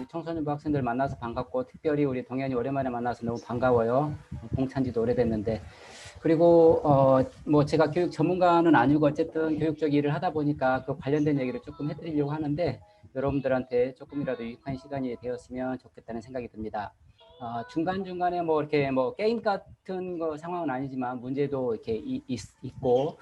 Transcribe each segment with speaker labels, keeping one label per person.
Speaker 1: 청소년부 학생들 만나서 반갑고 특별히 우리 동현이 오랜만에 만나서 너무 반가워요. 동찬 지도 오래됐는데. 그리고 뭐 제가 교육 전문가는 아니고 어쨌든 교육적 일을 하다 보니까 그 관련된 얘기를 조금 해드리려고 하는데 여러분들한테 조금이라도 유익한 시간이 되었으면 좋겠다는 생각이 듭니다. 중간중간에 뭐 이렇게 뭐 게임 같은 거 상황은 아니지만 문제도 이렇게 있고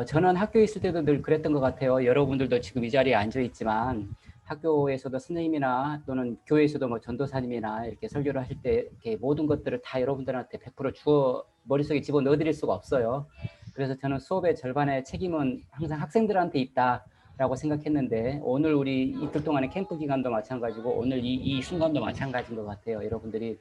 Speaker 1: 저는 학교에 있을 때도 늘 그랬던 것 같아요. 여러분들도 지금 이 자리에 앉아 있지만 학교에서도 선생님이나 또는 교회에서도 뭐 전도사님이나 이렇게 설교를 하실 때 이렇게 모든 것들을 다 여러분들한테 100% 주어 머릿속에 집어 넣어드릴 수가 없어요. 그래서 저는 수업의 절반의 책임은 항상 학생들한테 있다라고 생각했는데 오늘 우리 이틀 동안의 캠프 기간도 마찬가지고 오늘 이 순간도 마찬가지인 것 같아요. 여러분들이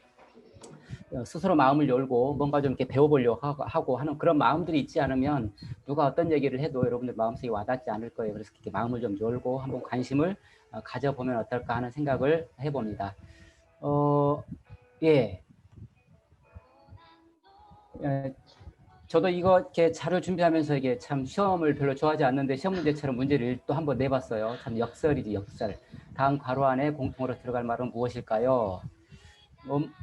Speaker 1: 스스로 마음을 열고 뭔가 좀 이렇게 배워보려고 하고 하는 그런 마음들이 있지 않으면 누가 어떤 얘기를 해도 여러분들 마음속에 와닿지 않을 거예요. 그래서 이렇게 마음을 좀 열고 한번 관심을 가져보면 어떨까 하는 생각을 해봅니다. 예. 저도 이거 이렇게 자료 준비하면서 이게 참 시험을 별로 좋아하지 않는데 시험 문제처럼 문제를 또 한번 내봤어요. 참 역설이지 역설. 다음 괄호 안에 공통으로 들어갈 말은 무엇일까요?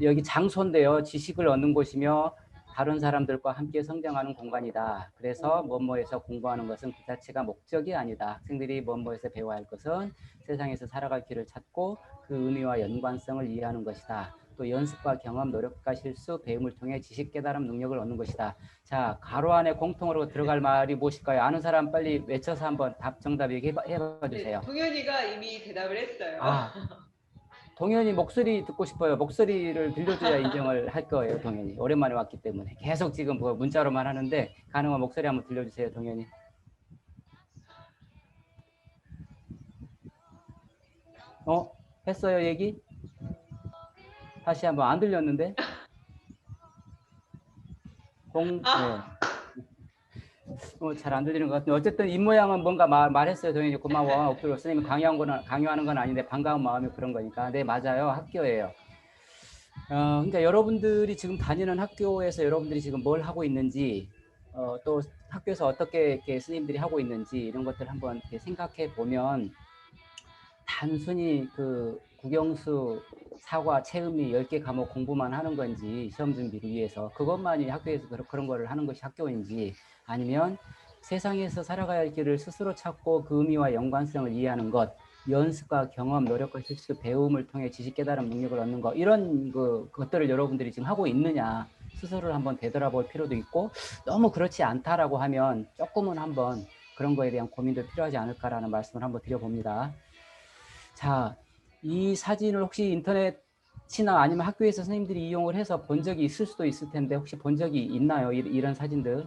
Speaker 1: 여기 장소인데요. 지식을 얻는 곳이며 다른 사람들과 함께 성장하는 공간이다. 그래서 뭐뭐에서 공부하는 것은 그 자체가 목적이 아니다. 학생들이 뭐뭐에서 배워야 할 것은 세상에서 살아갈 길을 찾고 그 의미와 연관성을 이해하는 것이다. 또 연습과 경험, 노력과 실수, 배움을 통해 지식, 깨달음, 능력을 얻는 것이다. 자, 가로 안에 공통으로 들어갈 말이 무엇일까요? 아는 사람 빨리 외쳐서 한번 정답 얘기해봐 주세요.
Speaker 2: 네, 동현이가 이미 대답을 했어요.
Speaker 1: 동현이 목소리 듣고 싶어요. 목소리를 들려줘야 인정을 할 거예요. 동현이 오랜만에 왔기 때문에 계속 지금 뭐 문자로만 하는데 가능한 목소리 한번 들려주세요. 동현이. 했어요 얘기? 다시 한번 안 들렸는데? 잘 안 들리는 것 같은데 어쨌든 입모양은 뭔가 말했어요. 동현이 고마워. 그리고 선생님이 강요하는 건 아닌데 반가운 마음이 그런 거니까. 네 맞아요. 학교예요. 그러니까 여러분들이 지금 다니는 학교에서 여러분들이 지금 뭘 하고 있는지 또 학교에서 어떻게 이렇게 스님들이 하고 있는지 이런 것들 한번 이렇게 생각해 보면 단순히 그 국영수 사과 체음리 10개 과목 공부만 하는 건지 시험 준비를 위해서 그것만이 학교에서 그런 거를 하는 것이 학교인지 아니면 세상에서 살아가야 할 길을 스스로 찾고 그 의미와 연관성을 이해하는 것 연습과 경험, 노력과 실수, 배움을 통해 지식, 깨달음, 능력을 얻는 것 이런 것들을 여러분들이 지금 하고 있느냐 스스로를 한번 되돌아볼 필요도 있고 너무 그렇지 않다라고 하면 조금은 한번 그런 거에 대한 고민도 필요하지 않을까라는 말씀을 한번 드려봅니다. 자, 이 사진을 혹시 인터넷이나 아니면 학교에서 선생님들이 이용을 해서 본 적이 있을 수도 있을 텐데 혹시 본 적이 있나요? 이런 사진들.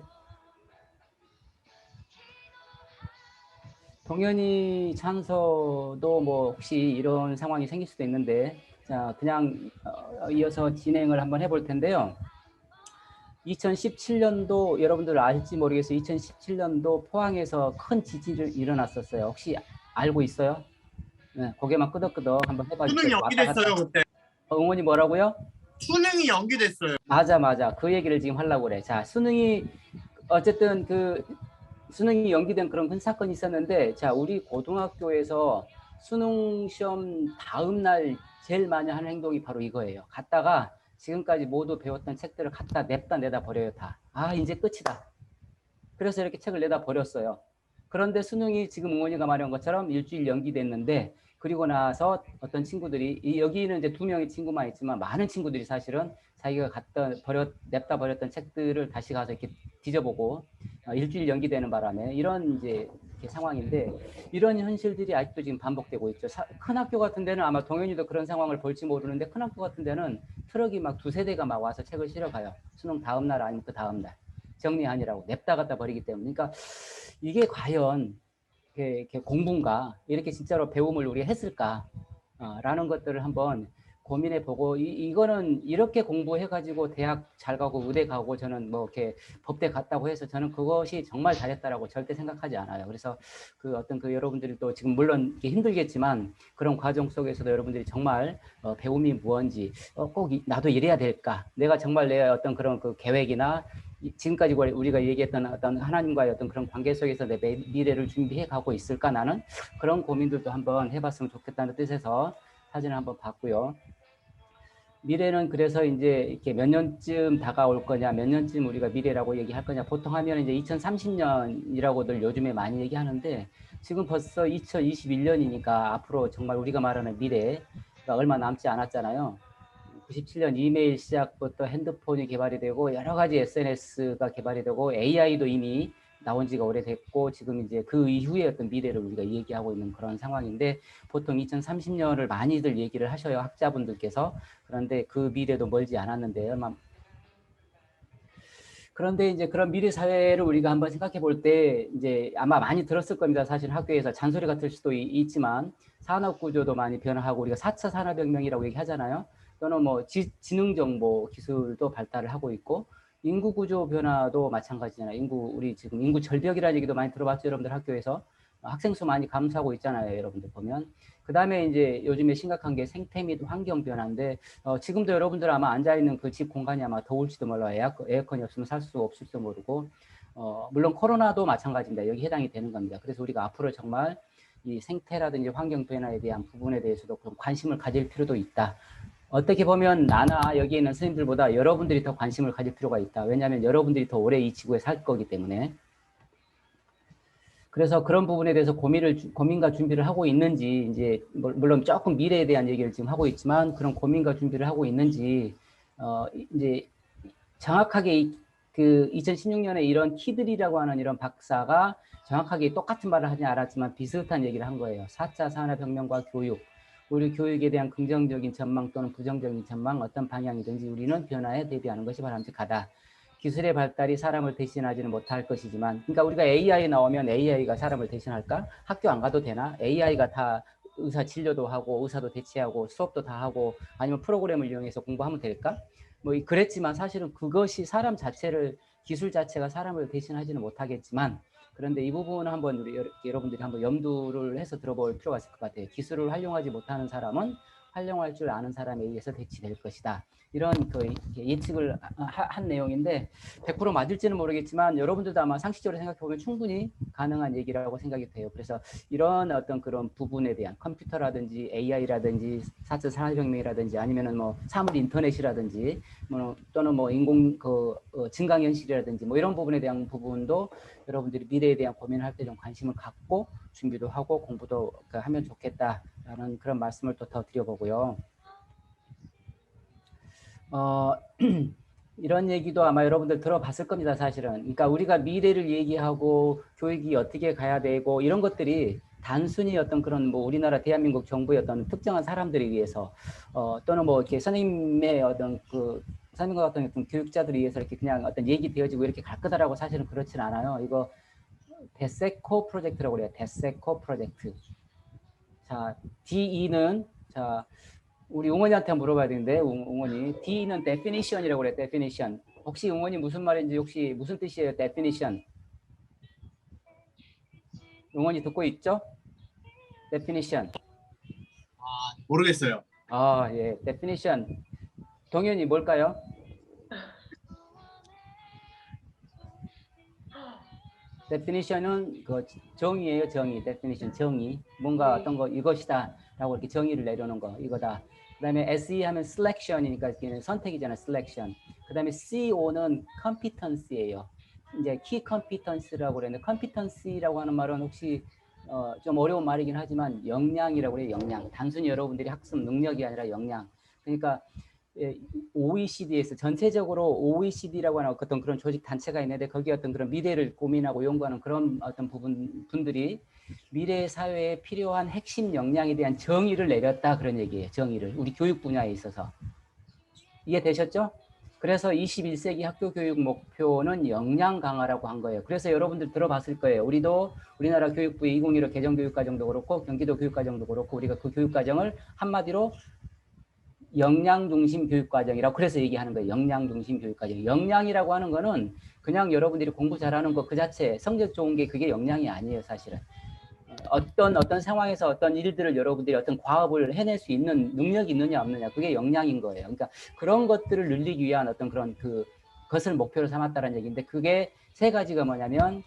Speaker 1: 동현이 찬서도 뭐 혹시 이런 상황이 생길 수도 있는데 자 그냥 이어서 진행을 한번 해볼 텐데요. 2017년도 여러분들 알지 모르겠어요. 2017년도 포항에서 큰 지진이 일어났었어요. 혹시 알고 있어요? 네, 고개만 끄덕끄덕 한번 해봐 주세요.
Speaker 3: 수능이 연기됐어요 그때.
Speaker 1: 응원이 뭐라고요?
Speaker 3: 수능이 연기됐어요.
Speaker 1: 맞아. 그 얘기를 지금 하려고 그래. 자, 수능이 어쨌든 수능이 연기된 그런 큰 사건이 있었는데 자 우리 고등학교에서 수능 시험 다음 날 제일 많이 하는 행동이 바로 이거예요. 갔다가 지금까지 모두 배웠던 책들을 갖다 냅다 내다 버려요. 다. 이제 끝이다. 그래서 이렇게 책을 내다 버렸어요. 그런데 수능이 지금 응원이가 말한 것처럼 일주일 연기됐는데 그리고 나서 어떤 친구들이 여기는 이제 2명의 친구만 있지만 많은 친구들이 사실은 자기가 냅다 버렸던 책들을 다시 가서 이렇게 뒤져보고 일주일 연기되는 바람에 이런 이제 상황인데 이런 현실들이 아직도 지금 반복되고 있죠. 큰 학교 같은 데는 아마 동현이도 그런 상황을 볼지 모르는데 큰 학교 같은 데는 트럭이 막 2-3대가 막 와서 책을 실어가요. 수능 다음 날 아니면 그 다음 날 정리하느라고 냅다 갖다 버리기 때문에 그러니까 이게 과연 이렇게 공부인가 이렇게 진짜로 배움을 우리가 했을까 라는 것들을 한번 고민해 보고 이거는 이렇게 공부해 가지고 대학 잘 가고 의대 가고 저는 뭐 이렇게 법대 갔다고 해서 저는 그것이 정말 잘했다라고 절대 생각하지 않아요. 그래서 여러분들이 또 지금 물론 힘들겠지만 그런 과정 속에서도 여러분들이 정말 배움이 무언지 꼭 나도 이래야 될까? 내가 정말 내 어떤 그런 그 계획이나 지금까지 우리가 얘기했던 어떤 하나님과의 어떤 그런 관계 속에서 내 미래를 준비해 가고 있을까 나는 그런 고민들도 한번 해봤으면 좋겠다는 뜻에서 사진을 한번 봤고요. 미래는 그래서 이제 이렇게 몇 년쯤 다가올 거냐, 몇 년쯤 우리가 미래라고 얘기할 거냐. 보통 하면 이제 2030년이라고들 요즘에 많이 얘기하는데 지금 벌써 2021년이니까 앞으로 정말 우리가 말하는 미래가 얼마 남지 않았잖아요. 97년 이메일 시작부터 핸드폰이 개발이 되고 여러 가지 SNS가 개발이 되고 AI도 이미 나온 지가 오래됐고 지금 이제 그 이후의 어떤 미래를 우리가 얘기하고 있는 그런 상황인데 보통 2030년을 많이들 얘기를 하셔요. 학자분들께서. 그런데 그 미래도 멀지 않았는데 그런데 이제 그런 미래 사회를 우리가 한번 생각해 볼 때 이제 아마 많이 들었을 겁니다. 사실 학교에서 잔소리 같을 수도 있지만 산업 구조도 많이 변화하고 우리가 4차 산업혁명이라고 얘기하잖아요. 또는 뭐 지능정보 기술도 발달을 하고 있고 인구 구조 변화도 마찬가지잖아요. 우리 지금 인구 절벽이라는 얘기도 많이 들어봤죠, 여러분들 학교에서. 학생 수 많이 감소하고 있잖아요, 여러분들 보면. 그 다음에 이제 요즘에 심각한 게 생태 및 환경 변화인데 지금도 여러분들 아마 앉아있는 그 집 공간이 아마 더울지도 몰라요. 에어컨이 없으면 살 수 없을지도 모르고 물론 코로나도 마찬가지입니다. 여기 해당이 되는 겁니다. 그래서 우리가 앞으로 정말 이 생태라든지 환경 변화에 대한 부분에 대해서도 좀 관심을 가질 필요도 있다. 어떻게 보면 나나 여기 있는 선생님들보다 여러분들이 더 관심을 가질 필요가 있다. 왜냐하면 여러분들이 더 오래 이 지구에 살 거기 때문에. 그래서 그런 부분에 대해서 고민과 준비를 하고 있는지, 이제, 물론 조금 미래에 대한 얘기를 지금 하고 있지만, 그런 고민과 준비를 하고 있는지, 이제, 정확하게 그 2016년에 이런 키들이라고 하는 이런 박사가 정확하게 똑같은 말을 하지 않았지만 비슷한 얘기를 한 거예요. 4차 산업혁명과 교육, 우리 교육에 대한 긍정적인 전망 또는 부정적인 전망, 어떤 방향이든지 우리는 변화에 대비하는 것이 바람직하다. 기술의 발달이 사람을 대신하지는 못할 것이지만, 그러니까 우리가 AI 나오면 AI가 사람을 대신할까? 학교 안 가도 되나? AI가 다 의사 진료도 하고 의사도 대체하고 수업도 다 하고 아니면 프로그램을 이용해서 공부하면 될까? 뭐 그랬지만 사실은 그것이 기술 자체가 사람을 대신하지는 못하겠지만 그런데 이 부분은 한번 우리 여러분들이 한번 염두를 해서 들어볼 필요가 있을 것 같아요. 기술을 활용하지 못하는 사람은 활용할 줄 아는 사람에 의해서 대치될 것이다. 이런 그 예측을 한 내용인데 100% 맞을지는 모르겠지만 여러분들도 아마 상식적으로 생각해 보면 충분히 가능한 얘기라고 생각이 돼요. 그래서 이런 어떤 그런 부분에 대한 컴퓨터라든지 AI라든지 4차 산업혁명이라든지 아니면은 뭐 사물 인터넷이라든지 또는 뭐 증강현실이라든지 뭐 이런 부분에 대한 부분도 여러분들이 미래에 대한 고민을 할 때 좀 관심을 갖고 준비도 하고 공부도 하면 좋겠다라는 그런 말씀을 또 더 드려보고요. 이런 얘기도 아마 여러분들 들어봤을 겁니다, 사실은. 그러니까 우리가 미래를 얘기하고 교육이 어떻게 가야 되고 이런 것들이 단순히 어떤 그런 뭐 우리나라 대한민국 정부의 어떤 특정한 사람들에 의해서 또는 뭐 이렇게 선생님의 어떤 선생님과 같은 어떤 교육자들에 의해서 이렇게 그냥 어떤 얘기 되어지고 이렇게 갈 거다라고 사실은 그렇진 않아요. 이거 데세코 프로젝트라고 그래요. 데세코 프로젝트. 자, DE는 자 우리 웅원이한테 물어봐야 되는데 웅원이 D는 definition이라고 그래. definition. 혹시 웅원이 무슨 말인지 혹시 무슨 뜻이에요? definition. 웅원이 듣고 있죠? definition.
Speaker 3: 모르겠어요.
Speaker 1: 예. definition. 동현이 뭘까요? definition은 그 정의예요, 정의. definition, 정의. 뭔가 어떤 거 이것이다라고 이렇게 정의를 내려놓은 거 이거다. 그다음에 SE 하면 selection이니까 선택이잖아요, selection. 그다음에 CO는 competency예요. 이제 key competency라고 그랬는데 competency라고 하는 말은 혹시 좀 어려운 말이긴 하지만 역량이라고 그래요, 역량. 단순히 여러분들이 학습 능력이 아니라 역량. 그러니까 OECD에서 전체적으로 OECD라고 하는 어떤 그런 조직 단체가 있는데 거기 어떤 그런 미래를 고민하고 연구하는 그런 어떤 분들이 미래 사회에 필요한 핵심 역량에 대한 정의를 내렸다 그런 얘기예요. 정의를 우리 교육 분야에 있어서 이해되셨죠? 그래서 21세기 학교 교육 목표는 역량 강화라고 한 거예요. 그래서 여러분들 들어봤을 거예요. 우리도 우리나라 교육부의 2015 개정교육과정도 그렇고 경기도 교육과정도 그렇고 우리가 그 교육과정을 한마디로 역량 중심 교육과정이라고 그래서 얘기하는 거예요. 역량 중심 교육과정. 역량이라고 하는 거는 그냥 여러분들이 공부 잘하는 거 그 자체 성적 좋은 게 그게 역량이 아니에요, 사실은. 어떤 상황에서 어떤 일들을 여러분들이 어떤 과업을 해낼 수 있는 능력이 있느냐 없느냐 그게 역량인 거예요. 그러니까 그런 것들을 늘리기 위한 어떤 그런 그것을 목표로 삼았다는 얘기인데 그게 세 가지가 뭐냐면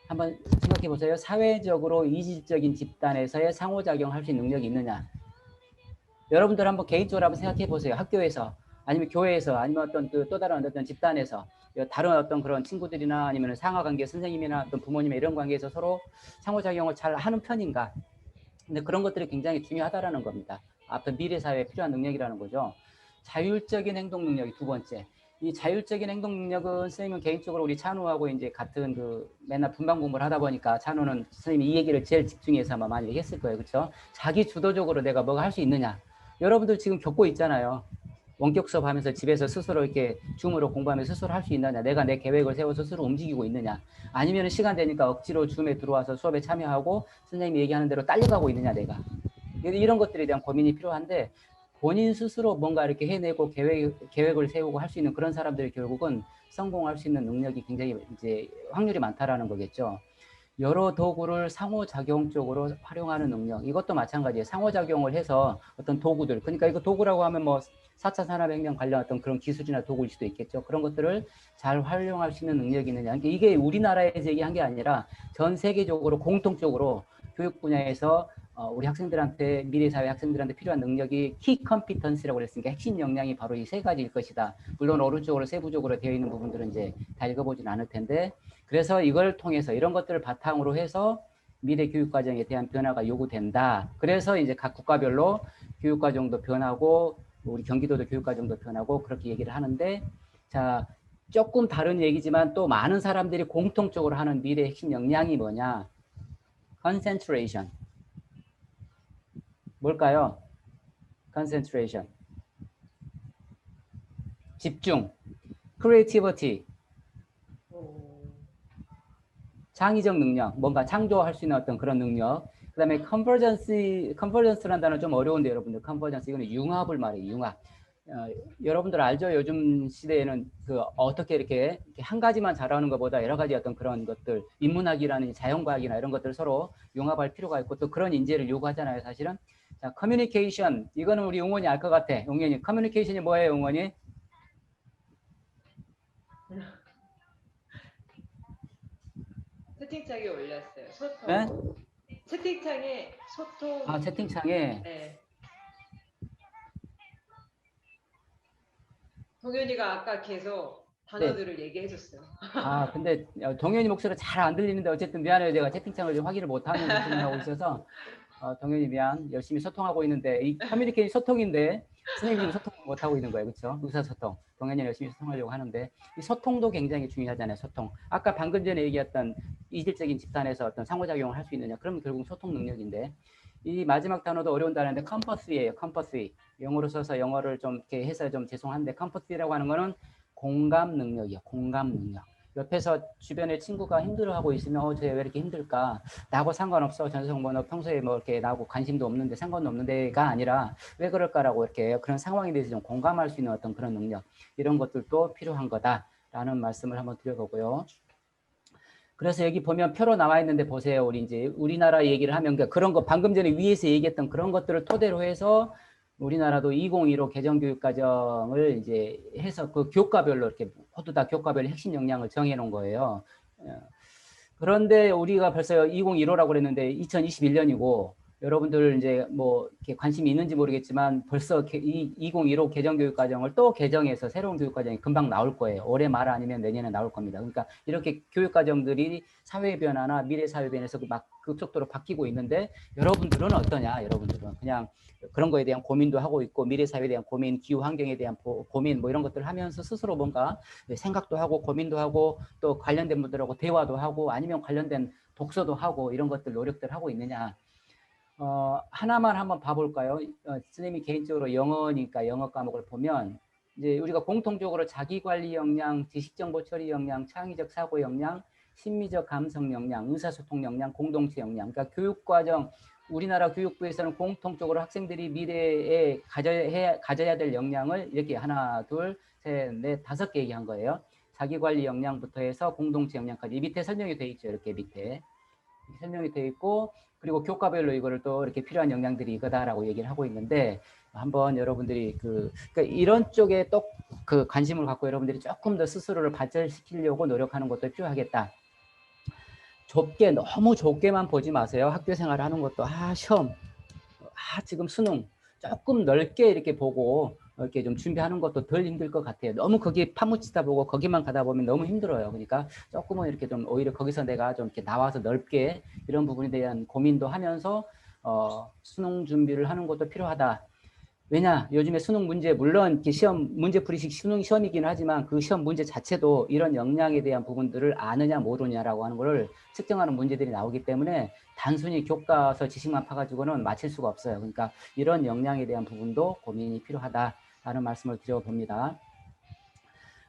Speaker 1: 한번 생각해 보세요. 사회적으로 이질적인 집단에서의 상호작용할 수 있는 능력이 있느냐. 여러분들 한번 개인적으로 한번 생각해 보세요. 학교에서 아니면 교회에서 아니면 어떤 그 또 다른 어떤 집단에서 다른 어떤 그런 친구들이나 아니면 상하관계 선생님이나 어떤 부모님의 이런 관계에서 서로 상호작용을 잘 하는 편인가. 근데 그런 것들이 굉장히 중요하다라는 겁니다. 앞에 미래 사회에 필요한 능력이라는 거죠. 자율적인 행동 능력이 두 번째. 이 자율적인 행동 능력은 선생님은 개인적으로 우리 찬우하고 이제 같은 그 맨날 분반 공부를 하다 보니까 찬우는 선생님이 이 얘기를 제일 집중해서 아마 많이 했을 거예요. 그렇죠? 자기 주도적으로 내가 뭐가 할 수 있느냐. 여러분들 지금 겪고 있잖아요. 원격 수업 하면서 집에서 스스로 이렇게 줌으로 공부하면서 스스로 할 수 있느냐. 내가 내 계획을 세워 스스로 움직이고 있느냐. 아니면 시간 되니까 억지로 줌에 들어와서 수업에 참여하고 선생님이 얘기하는 대로 딸려가고 있느냐 내가. 이런 것들에 대한 고민이 필요한데 본인 스스로 뭔가 이렇게 해내고 계획을 세우고 할 수 있는 그런 사람들이 결국은 성공할 수 있는 능력이 굉장히 이제 확률이 많다라는 거겠죠. 여러 도구를 상호작용적으로 활용하는 능력. 이것도 마찬가지예요. 상호작용을 해서 어떤 도구들. 그러니까 이거 도구라고 하면 뭐 4차 산업혁명 관련 어떤 그런 기술이나 도구일 수도 있겠죠. 그런 것들을 잘 활용할 수 있는 능력이 있느냐. 그러니까 이게 우리나라에서 얘기한 게 아니라 전 세계적으로 공통적으로 교육 분야에서 우리 학생들한테 미래 사회 학생들한테 필요한 능력이 키 컴피턴스라고 그랬으니까 핵심 역량이 바로 이 세 가지일 것이다. 물론 오른쪽으로 세부적으로 되어 있는 부분들은 이제 다 읽어보진 않을 텐데 그래서 이걸 통해서 이런 것들을 바탕으로 해서 미래 교육 과정에 대한 변화가 요구된다. 그래서 이제 각 국가별로 교육 과정도 변하고 우리 경기도도 교육 과정도 변하고 그렇게 얘기를 하는데 자 조금 다른 얘기지만 또 많은 사람들이 공통적으로 하는 미래 핵심 역량이 뭐냐? concentration. 뭘까요? concentration. 집중. creativity. 창의적 능력, 뭔가 창조할 수 있는 어떤 그런 능력. 그 다음에 컨버전스라는 단어는 좀 어려운데 여러분들 컨버전스 이거는 융합을 말해요. 융합. 여러분들 알죠? 요즘 시대에는 그 어떻게 이렇게 한 가지만 잘하는 것보다 여러 가지 어떤 그런 것들 인문학이라는 자연과학이나 이런 것들을 서로 융합할 필요가 있고 또 그런 인재를 요구하잖아요. 사실은. 자, 커뮤니케이션 이거는 우리 용원이 알 것 같아. 용원이 커뮤니케이션이 뭐예요, 용원이?
Speaker 2: 채팅창에 올렸어요. 소통.
Speaker 1: 네?
Speaker 2: 채팅창에 소통.
Speaker 1: 아, 채팅창에.
Speaker 2: 네. 동현이가 아까 계속 단어들을 얘기해줬어요.
Speaker 1: 아, 근데 동현이 목소리가 잘 안 들리는데 어쨌든 미안해요. 제가 채팅창을 좀 확인을 못하는 부분을 하고 있어서 동현이 미안. 열심히 소통하고 있는데 이 커뮤니케이션 소통인데 선생님이 소통 못하고 있는 거예요. 그렇죠? 의사소통. 동현이 열심히 소통하려고 하는데 이 소통도 굉장히 중요하잖아요. 소통. 아까 방금 전에 얘기했던 이질적인 집단에서 어떤 상호작용을 할 수 있느냐. 그러면 결국 소통 능력인데 이 마지막 단어도 어려운 단어인데 컴퍼스예요. 컴퍼스. 영어로 써서 영어를 좀 이렇게 해서 좀 죄송한데 컴퍼스라고 하는 거는 공감 능력이요. 공감 능력. 옆에서 주변에 친구가 힘들어하고 있으면 쟤 왜 이렇게 힘들까? 나하고 상관없어. 전성 뭐 너 평소에 뭐 이렇게 나하고 관심도 없는데 상관도 없는데가 아니라 왜 그럴까라고 이렇게 그런 상황에 대해서 좀 공감할 수 있는 어떤 그런 능력 이런 것들도 필요한 거다라는 말씀을 한번 드려보고요. 그래서 여기 보면 표로 나와 있는데 보세요. 우리 이제 우리나라 얘기를 하면 그런 거 방금 전에 위에서 얘기했던 그런 것들을 토대로 해서 우리나라도 2015 개정교육과정을 이제 해서 그 교과별로 이렇게 모두 다 교과별 핵심 역량을 정해 놓은 거예요. 그런데 우리가 벌써 2015라고 그랬는데 2021년이고 여러분들 이제 뭐 이렇게 관심이 있는지 모르겠지만 벌써 이 2015 개정교육과정을 또 개정해서 새로운 교육과정이 금방 나올 거예요. 올해 말 아니면 내년에 나올 겁니다. 그러니까 이렇게 교육과정들이 사회 변화나 미래 사회 변화에서 막 급속도로 바뀌고 있는데 여러분들은 어떠냐? 여러분들은 그냥 그런 거에 대한 고민도 하고 있고 미래 사회에 대한 고민, 기후 환경에 대한 고민 뭐 이런 것들을 하면서 스스로 뭔가 생각도 하고 고민도 하고 또 관련된 분들하고 대화도 하고 아니면 관련된 독서도 하고 이런 것들 노력들 하고 있느냐. 하나만 한번 봐볼까요? 선생님이 개인적으로 영어니까 영어 과목을 보면 이제 우리가 공통적으로 자기관리 역량, 지식정보 처리 역량, 창의적 사고 역량, 심미적 감성 역량, 의사소통 역량, 공동체 역량. 그러니까 교육과정 우리나라 교육부에서는 공통적으로 학생들이 미래에 가져야 될 역량을 이렇게 하나, 둘, 셋, 넷, 5개 얘기한 거예요. 자기관리 역량부터 해서 공동체 역량까지. 이 밑에 설명이 돼 있죠. 이렇게 밑에 설명이 돼 있고 그리고 교과별로 이거를 또 이렇게 필요한 역량들이 이거다라고 얘기를 하고 있는데 한번 여러분들이 그러니까 이런 쪽에 또 그 관심을 갖고 여러분들이 조금 더 스스로를 발전시키려고 노력하는 것도 필요하겠다. 너무 좁게만 보지 마세요. 학교 생활을 하는 것도 시험, 지금 수능 조금 넓게 이렇게 보고 이렇게 좀 준비하는 것도 덜 힘들 것 같아요. 너무 거기에 파묻히다 보고 거기만 가다 보면 너무 힘들어요. 그러니까 조금은 이렇게 좀 오히려 거기서 내가 좀 이렇게 나와서 넓게 이런 부분에 대한 고민도 하면서 수능 준비를 하는 것도 필요하다. 왜냐, 요즘에 수능 문제, 물론 이렇게 시험, 문제풀이식 수능 시험이긴 하지만 그 시험 문제 자체도 이런 역량에 대한 부분들을 아느냐, 모르냐라고 하는 거를 측정하는 문제들이 나오기 때문에 단순히 교과서 지식만 파가지고는 맞힐 수가 없어요. 그러니까 이런 역량에 대한 부분도 고민이 필요하다라는 말씀을 드려봅니다.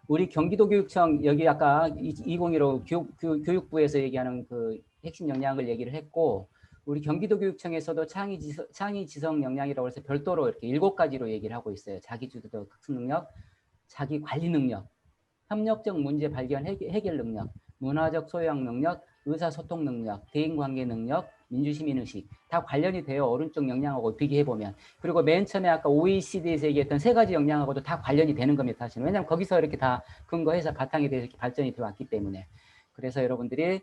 Speaker 1: 우리 경기도교육청, 여기 아까 2015 교육부에서 얘기하는 그 핵심 역량을 얘기를 했고, 우리 경기도교육청에서도 창의지성 역량이라고 해서 별도로 이렇게 7가지로 얘기를 하고 있어요. 자기주도 학습 능력, 자기관리 능력, 협력적 문제 발견 해결 능력, 문화적 소양 능력, 의사소통 능력, 대인관계 능력, 민주시민의식 다 관련이 돼요. 오른쪽 역량하고 비교해보면. 그리고 맨 처음에 아까 OECD에서 얘기했던 3가지 역량하고도 다 관련이 되는 겁니다. 사실은. 왜냐하면 거기서 이렇게 다 근거해서 바탕이 돼서 이렇게 발전이 들어왔기 때문에. 그래서 여러분들이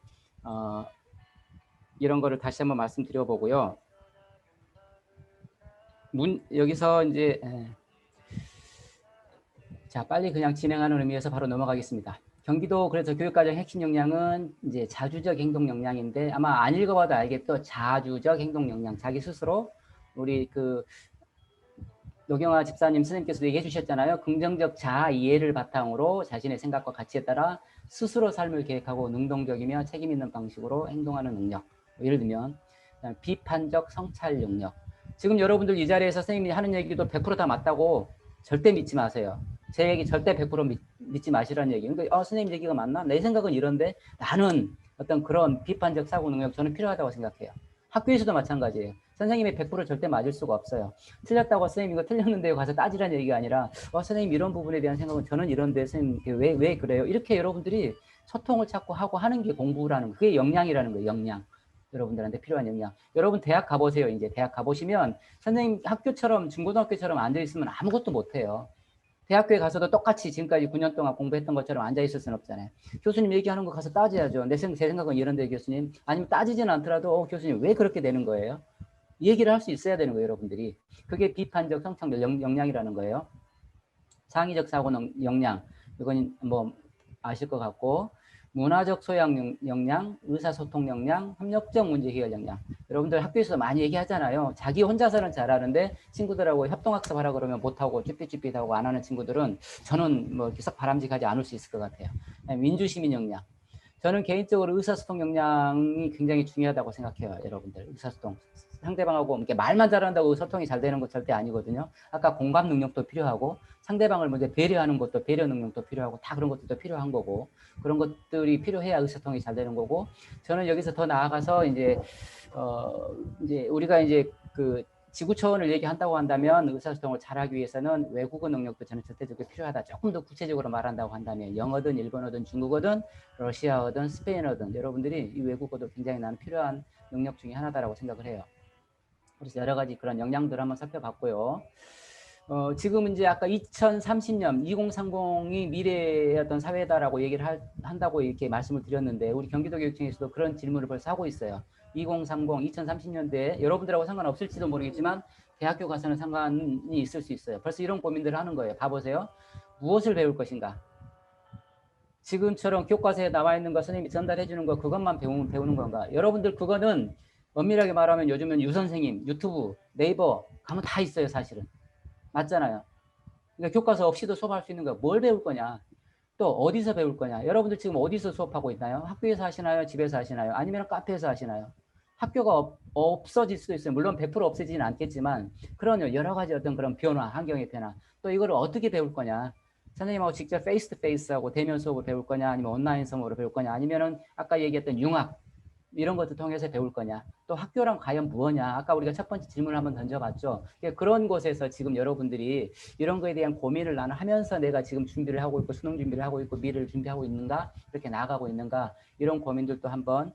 Speaker 1: 이런 거를 다시 한번 말씀드려보고요. 여기서 이제 자, 빨리 그냥 진행하는 의미에서 바로 넘어가겠습니다. 경기도 그래서 교육과정 핵심 역량은 이제 자주적 행동 역량인데 아마 안 읽어봐도 알겠죠. 자주적 행동 역량. 자기 스스로 우리 그 노경아 집사님 선생님께서도 얘기해 주셨잖아요. 긍정적 자아 이해를 바탕으로 자신의 생각과 가치에 따라 스스로 삶을 계획하고 능동적이며 책임 있는 방식으로 행동하는 능력. 예를 들면 비판적 성찰 능력. 지금 여러분들 이 자리에서 선생님이 하는 얘기도 100% 다 맞다고 절대 믿지 마세요. 제 얘기 절대 100% 믿지 마시라는 얘기. 그러니까 선생님 얘기가 맞나? 내 생각은 이런데 나는 어떤 그런 비판적 사고 능력 저는 필요하다고 생각해요. 학교에서도 마찬가지예요. 선생님이 100% 절대 맞을 수가 없어요. 틀렸다고 선생님 이거 틀렸는데요 가서 따지라는 얘기가 아니라 선생님 이런 부분에 대한 생각은 저는 이런데 선생님 왜 그래요? 이렇게 여러분들이 소통을 찾고 하고 하는 게 공부라는 거. 그게 역량이라는 거예요. 역량. 여러분들한테 필요한 역량. 여러분 대학 가보세요. 이제 대학 가보시면 선생님 학교처럼 중고등학교처럼 앉아있으면 아무것도 못해요. 대학교에 가서도 똑같이 지금까지 9년 동안 공부했던 것처럼 앉아있을 수는 없잖아요. 교수님 얘기하는 거 가서 따져야죠. 제 생각은 이런데 교수님. 아니면 따지진 않더라도 교수님 왜 그렇게 되는 거예요? 얘기를 할 수 있어야 되는 거예요. 여러분들이. 그게 비판적 성찰 역량이라는 거예요. 창의적 사고 역량. 이건 뭐 아실 것 같고 문화적 소양 역량, 의사소통 역량, 협력적 문제 해결 역량. 여러분들 학교에서 많이 얘기하잖아요. 자기 혼자서는 잘하는데 친구들하고 협동학습하라 그러면 못하고 쭈삣쭈삣하고 안 하는 친구들은 저는 뭐 계속 바람직하지 않을 수 있을 것 같아요. 민주시민 역량. 저는 개인적으로 의사소통 역량이 굉장히 중요하다고 생각해요. 여러분들 의사소통. 상대방하고 이렇게 말만 잘한다고 소통이 잘 되는 것 절대 아니거든요. 아까 공감 능력도 필요하고 상대방을 먼저 배려하는 것도 배려 능력도 필요하고 다 그런 것들도 필요한 거고 그런 것들이 필요해야 의사소통이 잘 되는 거고 저는 여기서 더 나아가서 이제 우리가 이제 그 지구 차원을 얘기한다고 한다면 의사소통을 잘하기 위해서는 외국어 능력도 저는 절대적으로 필요하다. 조금 더 구체적으로 말한다고 한다면 영어든 일본어든 중국어든 러시아어든 스페인어든 여러분들이 이 외국어도 굉장히 나는 필요한 능력 중에 하나다라고 생각을 해요. 그래서 여러 가지 그런 역량들을 한번 살펴봤고요. 지금 이제 아까 2030년, 2030이 미래의 어떤 사회다라고 얘기를 한다고 이렇게 말씀을 드렸는데 우리 경기도교육청에서도 그런 질문을 벌써 하고 있어요. 2030, 2030년대에 여러분들하고 상관없을지도 모르겠지만 대학교 가서는 상관이 있을 수 있어요. 벌써 이런 고민들을 하는 거예요. 봐보세요. 무엇을 배울 것인가? 지금처럼 교과서에 나와 있는 거 선생님이 전달해 주는 거 그것만 배우는 건가? 여러분들 그거는 엄밀하게 말하면 요즘은 유선생님, 유튜브, 네이버 가면 다 있어요. 사실은. 맞잖아요. 그러니까 교과서 없이도 수업할 수 있는 거 뭘 배울 거냐? 또 어디서 배울 거냐? 여러분들 지금 어디서 수업하고 있나요? 학교에서 하시나요? 집에서 하시나요? 아니면 카페에서 하시나요? 학교가 없어질 수도 있어요. 물론 100% 없어지지는 않겠지만 그런 여러 가지 어떤 그런 변화, 환경의 변화. 또 이거를 어떻게 배울 거냐? 선생님하고 직접 페이스 투 페이스하고 대면 수업을 배울 거냐? 아니면 온라인 수업으로 배울 거냐? 아니면은 아까 얘기했던 융합 이런 것도 통해서 배울 거냐? 또 학교랑 과연 무엇냐? 아까 우리가 첫 번째 질문을 한번 던져봤죠. 그런 곳에서 지금 여러분들이 이런 거에 대한 고민을 나는 하면서 내가 지금 준비를 하고 있고 수능 준비를 하고 있고 미래를 준비하고 있는가? 그렇게 나아가고 있는가? 이런 고민들도 한번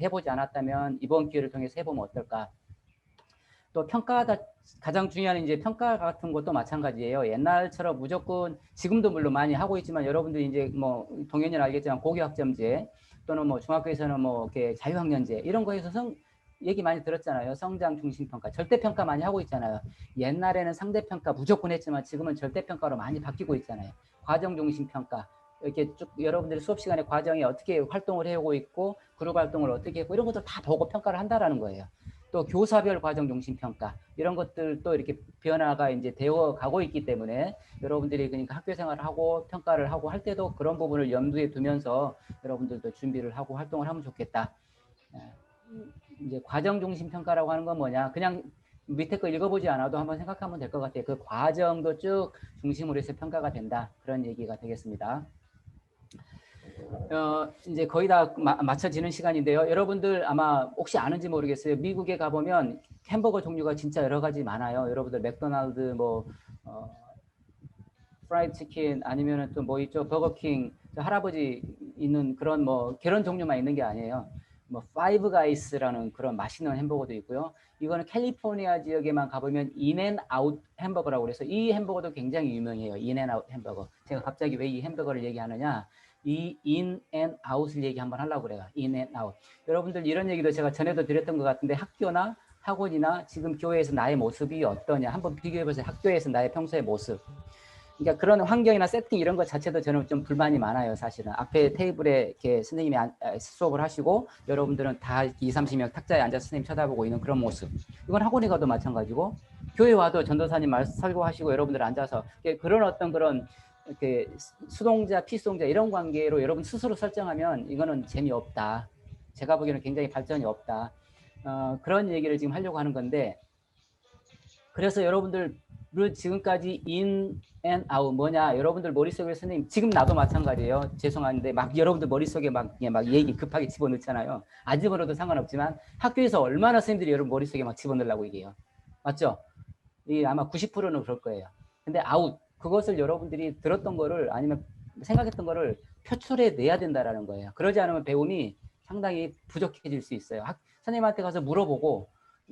Speaker 1: 해보지 않았다면 이번 기회를 통해서 해보면 어떨까? 또 평가하다 가장 중요한 이제 평가 같은 것도 마찬가지예요. 옛날처럼 무조건 지금도 물론 많이 하고 있지만 여러분들이 이제 뭐 동현이는 알겠지만 고교학점제 또는 뭐 중학교에서는 뭐 이렇게 자유학년제 이런 거에서 얘기 많이 들었잖아요. 성장 중심 평가, 절대 평가 많이 하고 있잖아요. 옛날에는 상대 평가 무조건 했지만 지금은 절대 평가로 많이 바뀌고 있잖아요. 과정 중심 평가. 이렇게 쭉 여러분들이 수업 시간에 과정에 어떻게 활동을 해오고 있고 그룹 활동을 어떻게 했고 이런 것들 다 보고 평가를 한다라는 거예요. 또 교사별 과정 중심 평가 이런 것들도 이렇게 변화가 이제 되어 가고 있기 때문에 여러분들이 그러니까 학교 생활을 하고 평가를 하고 할 때도 그런 부분을 염두에 두면서 여러분들도 준비를 하고 활동을 하면 좋겠다. 이제 과정 중심 평가라고 하는 건 뭐냐? 그냥 밑에 거 읽어보지 않아도 한번 생각하면 될 것 같아요. 그 과정도 쭉 중심으로 해서 평가가 된다. 그런 얘기가 되겠습니다. 이제 거의 다 맞춰지는 시간인데요. 여러분들 아마 혹시 아는지 모르겠어요. 미국에 가보면 햄버거 종류가 진짜 여러 가지 많아요. 여러분들 맥도날드 뭐 프라이드 치킨 아니면은 또 뭐 있죠? 버거킹, 할아버지 있는 그런 뭐 그런 종류만 있는 게 아니에요. 뭐 파이브 가이스라는 그런 맛있는 햄버거도 있고요. 이거는 캘리포니아 지역에만 가보면 인앤아웃 햄버거라고 그래서 이 햄버거도 굉장히 유명해요. 인앤아웃 햄버거. 제가 갑자기 왜 이 햄버거를 얘기하느냐? 이 인앤아웃을 얘기 한번 하려고 그래요. 인앤아웃. 여러분들 이런 얘기도 제가 전에도 드렸던 것 같은데 학교나 학원이나 지금 교회에서 나의 모습이 어떠냐 한번 비교해보세요. 학교에서 나의 평소의 모습. 그러니까 그런 환경이나 세팅 이런 것 자체도 저는 좀 불만이 많아요. 사실은 앞에 테이블에 이렇게 선생님이 수업을 하시고 여러분들은 다 20, 30명 탁자에 앉아서 선생님 쳐다보고 있는 그런 모습. 이건 학원에 가도 마찬가지고 교회 와도 전도사님 설교하시고 여러분들 앉아서 그런 어떤 그런 이렇게 수동자, 피수동자 이런 관계로 여러분 스스로 설정하면 이거는 재미없다. 제가 보기에는 굉장히 발전이 없다. 그런 얘기를 지금 하려고 하는 건데 그래서 여러분들 지금까지 in and out 뭐냐 여러분들 머릿속에 선생님 지금 나도 마찬가지예요. 죄송한데 막 여러분들 머릿속에 막 얘기 급하게 집어넣잖아요. 안 집어넣어도 상관없지만 학교에서 얼마나 선생님들이 여러분 머릿속에 막 집어넣으려고 얘기해요. 맞죠? 아마 90%는 그럴 거예요. 근데 아웃 그것을 여러분들이 들었던 거를 아니면 생각했던 거를 표출해 내야 된다라는 거예요. 그러지 않으면 배움이 상당히 부족해질 수 있어요. 선생님한테 가서 물어보고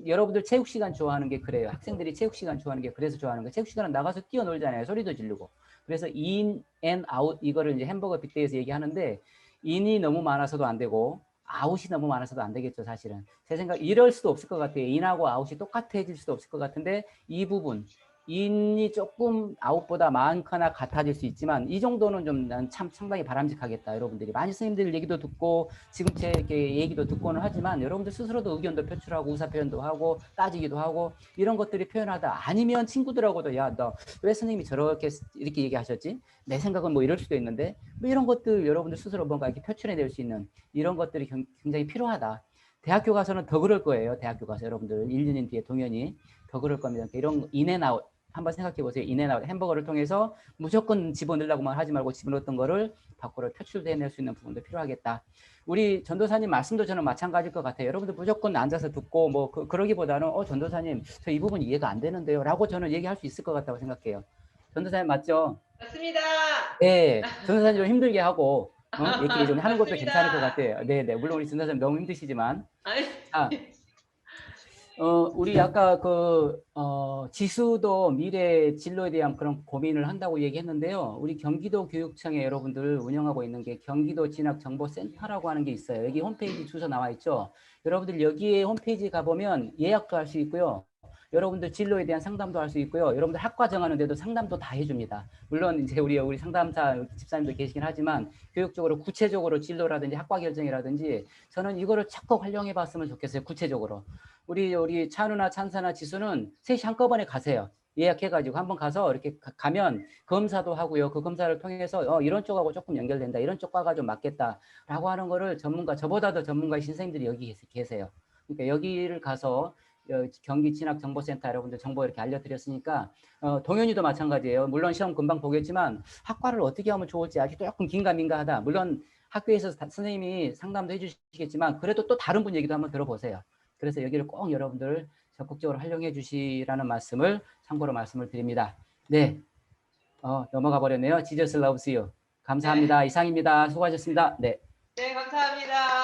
Speaker 1: 여러분들 체육 시간 좋아하는 게 그래요. 학생들이 체육 시간 좋아하는 게 그래서 좋아하는 거예요. 체육 시간은 나가서 뛰어놀잖아요. 소리도 지르고. 그래서 in and out 이거를 이제 햄버거 빅데이에서 얘기하는데 in이 너무 많아서도 안 되고 아웃이 너무 많아서도 안 되겠죠. 사실은 제 생각 이럴 수도 없을 것 같아요. in하고 out이 똑같아질 수도 없을 것 같은데 이 부분 in이 조금 out보다 많거나 같아질 수 있지만 이 정도는 좀 난 참 상당히 바람직하겠다. 여러분들이 많이 선생님들 얘기도 듣고 지금 제 얘기도 듣고는 하지만 여러분들 스스로도 의견도 표출하고 의사 표현도 하고 따지기도 하고 이런 것들이 표현하다 아니면 친구들하고도 야 너 왜 선생님이 저렇게 이렇게 얘기하셨지? 내 생각은 뭐 이럴 수도 있는데 뭐 이런 것들 여러분들 스스로 뭔가 이렇게 표출해낼 수 있는 이런 것들이 굉장히 필요하다. 대학교 가서는 더 그럴 거예요. 대학교 가서 여러분들 1, 2년 뒤에 동연히 더 그럴 겁니다. 이런 인앤아웃 한번 생각해 보세요. 인앤아웃 햄버거를 통해서 무조건 집어넣으려고만 하지 말고 집어넣었던 거를 밖으로 표출해낼 수 있는 부분도 필요하겠다. 우리 전도사님 말씀도 저는 마찬가지일 것 같아요. 여러분들 무조건 앉아서 듣고 뭐 그러기보다는 전도사님 저 이 부분 이해가 안 되는데요 라고 저는 얘기할 수 있을 것 같다고 생각해요. 전도사님 맞죠?
Speaker 2: 맞습니다.
Speaker 1: 네. 전도사님 좀 힘들게 하고 얘기 좀 하는 것도
Speaker 2: 맞습니다.
Speaker 1: 괜찮을 것 같아요. 네네. 물론 우리 전도사님 너무 힘드시지만
Speaker 2: 아니,
Speaker 1: 자, 우리 아까 지수도 미래 진로에 대한 그런 고민을 한다고 얘기했는데요. 우리 경기도 교육청에 여러분들 운영하고 있는 게 경기도 진학정보센터라고 하는 게 있어요. 여기 홈페이지 주소 나와 있죠. 여러분들 여기에 홈페이지 가보면 예약도 할 수 있고요. 여러분들 진로에 대한 상담도 할 수 있고요. 여러분들 학과 정하는데도 상담도 다 해줍니다. 물론 이제 우리 상담사 집사님도 계시긴 하지만 교육적으로 구체적으로 진로라든지 학과 결정이라든지 저는 이거를 적극 활용해 봤으면 좋겠어요. 구체적으로. 우리 찬우나 찬사나 지수는 셋이 한꺼번에 가세요. 예약해가지고 한번 가서 이렇게 가면 검사도 하고요. 그 검사를 통해서 이런 쪽하고 조금 연결된다. 이런 쪽과가 좀 맞겠다라고 하는 거를 저보다 더 전문가이신 선생님들이 여기 계세요. 그러니까 여기를 가서 경기 진학정보센터 여러분들 정보 이렇게 알려드렸으니까 동현이도 마찬가지예요. 물론 시험 금방 보겠지만 학과를 어떻게 하면 좋을지 아직 조금 긴가민가하다. 물론 학교에서 선생님이 상담도 해주시겠지만 그래도 또 다른 분 얘기도 한번 들어보세요. 그래서 여기를 꼭 여러분들 적극적으로 활용해 주시라는 말씀을 참고로 말씀을 드립니다. 네, 넘어가 버렸네요. Jesus loves you. 감사합니다. 네. 이상입니다. 수고하셨습니다. 네.
Speaker 2: 네, 감사합니다.